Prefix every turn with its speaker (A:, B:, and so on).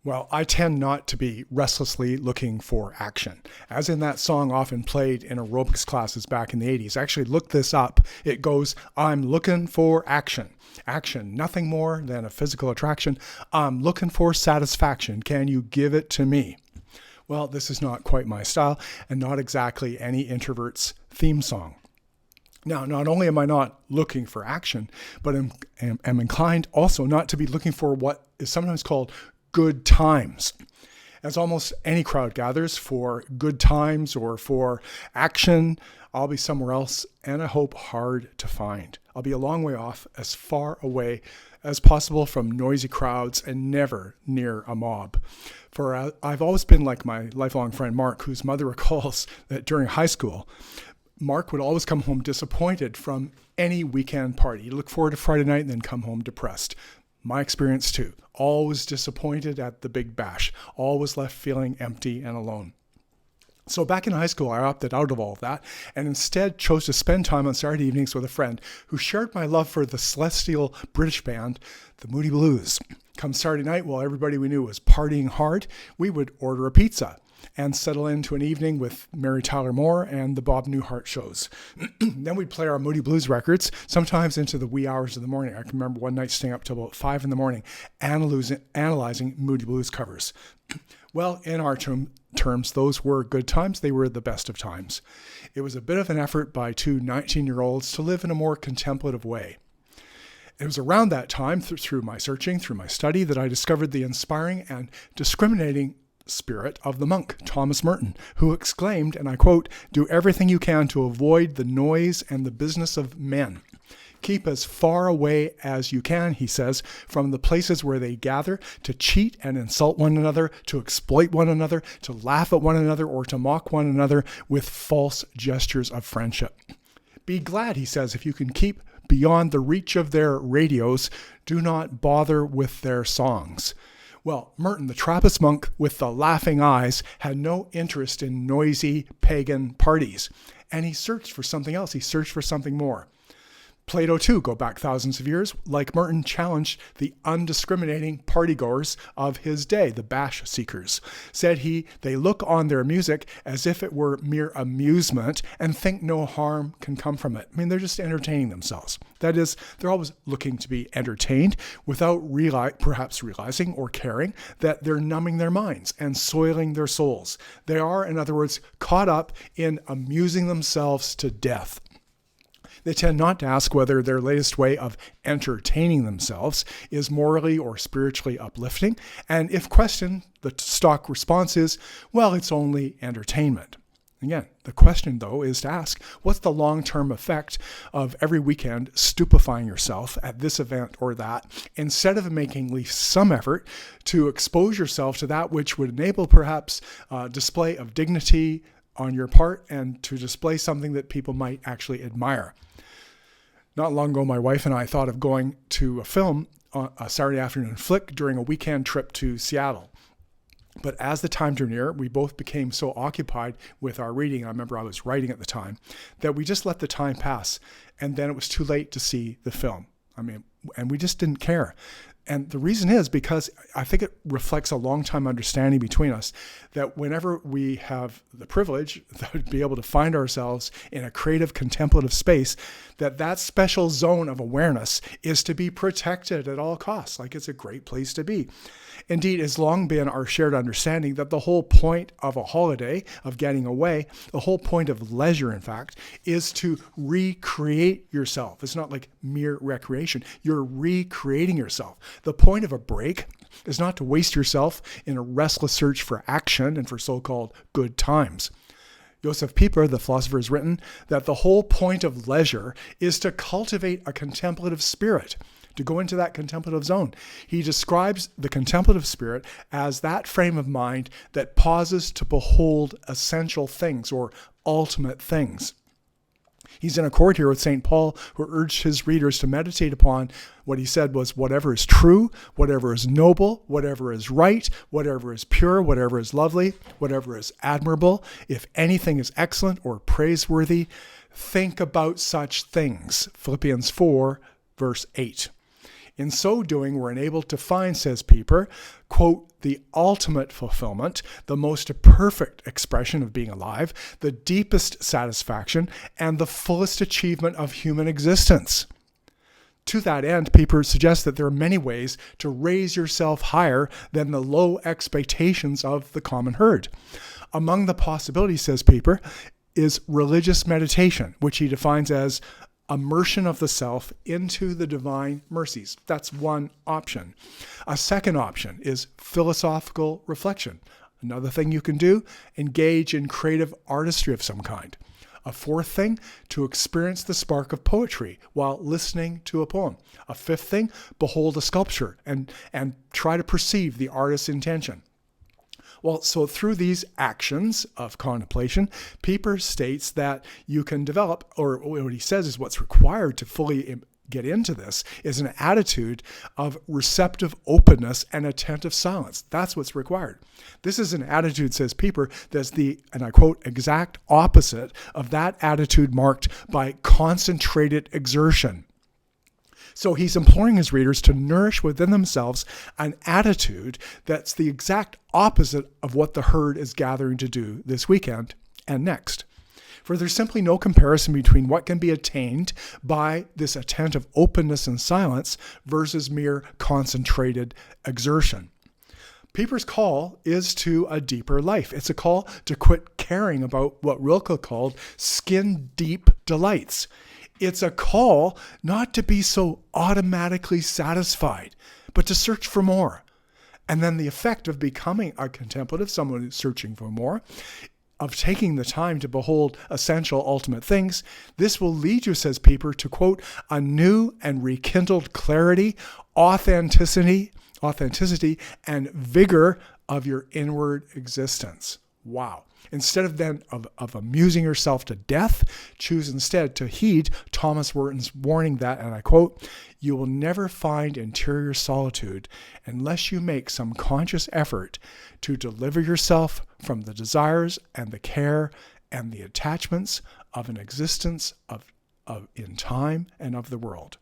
A: Well, I tend not to be restlessly looking for action. As in that song often played in aerobics classes back in the 80s. I actually looked this up. It goes, I'm looking for action. Action, nothing more than a physical attraction. I'm looking for satisfaction. Can you give it to me? Well, this is not quite my style and not exactly any introvert's theme song. Now, not only am I not looking for action, but am inclined also not to be looking for what is sometimes called good times. As almost any crowd gathers for good times or for action, I'll be somewhere else, and I hope hard to find. I'll be a long way off, as far away as possible from noisy crowds and never near a mob. For I've always been like my lifelong friend Mark, whose mother recalls that during high school, Mark would always come home disappointed from any weekend party. He'd look forward to Friday night and then come home depressed. My experience too. Always disappointed at the big bash. Always left feeling empty and alone. So back in high school, I opted out of all of that and instead chose to spend time on Saturday evenings with a friend who shared my love for the celestial British band, the Moody Blues. Come Saturday night, while everybody we knew was partying hard, we would order a pizza and settle into an evening with Mary Tyler Moore and the Bob Newhart shows. Then we'd play our Moody Blues records, sometimes into the wee hours of the morning. I can remember one night staying up till about 5 in the morning, analyzing Moody Blues covers. Well, in our terms, those were good times. They were the best of times. It was a bit of an effort by two 19-year-olds to live in a more contemplative way. It was around that time, through my searching, through my study, that I discovered the inspiring and discriminating spirit of the monk, Thomas Merton, who exclaimed, and I quote, "Do everything you can to avoid the noise and the business of men. Keep as far away as you can," he says, "from the places where they gather to cheat and insult one another, to exploit one another, to laugh at one another, or to mock one another with false gestures of friendship. Be glad," he says, "if you can keep beyond the reach of their radios. Do not bother with their songs." Well, Merton, the Trappist monk with the laughing eyes, had no interest in noisy pagan parties. And he searched for something else. He searched for something more. Plato, too, go back thousands of years, like Merton, challenged the undiscriminating partygoers of his day, the bash seekers. Said he, they look on their music as if it were mere amusement and think no harm can come from it. I mean, they're just entertaining themselves. That is, they're always looking to be entertained without perhaps realizing or caring that they're numbing their minds and soiling their souls. They are, in other words, caught up in amusing themselves to death. They tend not to ask whether their latest way of entertaining themselves is morally or spiritually uplifting. And if questioned, the stock response is, well, it's only entertainment. Again, the question, though, is to ask, what's the long-term effect of every weekend stupefying yourself at this event or that, instead of making at least some effort to expose yourself to that which would enable perhaps display of dignity on your part and to display something that people might actually admire. Not long ago, my wife and I thought of going to a film, a Saturday afternoon flick, during a weekend trip to Seattle. But as the time drew near, we both became so occupied with our reading, I remember I was writing at the time, that we just let the time pass. And then it was too late to see the film. And we just didn't care. And the reason is because I think it reflects a long-time understanding between us that whenever we have the privilege to be able to find ourselves in a creative, contemplative space, that special zone of awareness is to be protected at all costs. Like, it's a great place to be. Indeed, it's long been our shared understanding that the whole point of a holiday, of getting away, the whole point of leisure, in fact, is to recreate yourself. It's not like mere recreation. You're recreating yourself. The point of a break is not to waste yourself in a restless search for action and for so-called good times. Josef Pieper, the philosopher, has written that the whole point of leisure is to cultivate a contemplative spirit, to go into that contemplative zone. He describes the contemplative spirit as that frame of mind that pauses to behold essential things or ultimate things. He's in accord here with St. Paul, who urged his readers to meditate upon what he said was whatever is true, whatever is noble, whatever is right, whatever is pure, whatever is lovely, whatever is admirable, if anything is excellent or praiseworthy, think about such things. Philippians 4, verse 8. In so doing, we're enabled to find, says Pieper, quote, the ultimate fulfillment, the most perfect expression of being alive, the deepest satisfaction, and the fullest achievement of human existence. To that end, Pieper suggests that there are many ways to raise yourself higher than the low expectations of the common herd. Among the possibilities, says Pieper, is religious meditation, which he defines as immersion of the self into the divine mercies. That's one option. A second option is philosophical reflection. Another thing you can do, engage in creative artistry of some kind. A fourth thing, to experience the spark of poetry while listening to a poem. A fifth thing, behold a sculpture and try to perceive the artist's intention. Well, so through these actions of contemplation, Pieper states that you can develop, or what he says is what's required to fully get into this, is an attitude of receptive openness and attentive silence. That's what's required. This is an attitude, says Pieper, that's the, and I quote, exact opposite of that attitude marked by concentrated exertion. So he's imploring his readers to nourish within themselves an attitude that's the exact opposite of what the herd is gathering to do this weekend and next. For there's simply no comparison between what can be attained by this attentive openness and silence versus mere concentrated exertion. Pieper's call is to a deeper life. It's a call to quit caring about what Rilke called skin-deep delights. It's a call not to be so automatically satisfied, but to search for more. And then the effect of becoming a contemplative, someone who's searching for more, of taking the time to behold essential ultimate things, this will lead you, says Pieper, to, quote, a new and rekindled clarity, authenticity, and vigor of your inward existence. Wow. Instead of then of amusing yourself to death, choose instead to heed Thomas Merton's warning that, and I quote, you will never find interior solitude unless you make some conscious effort to deliver yourself from the desires and the care and the attachments of an existence of in time and of the world.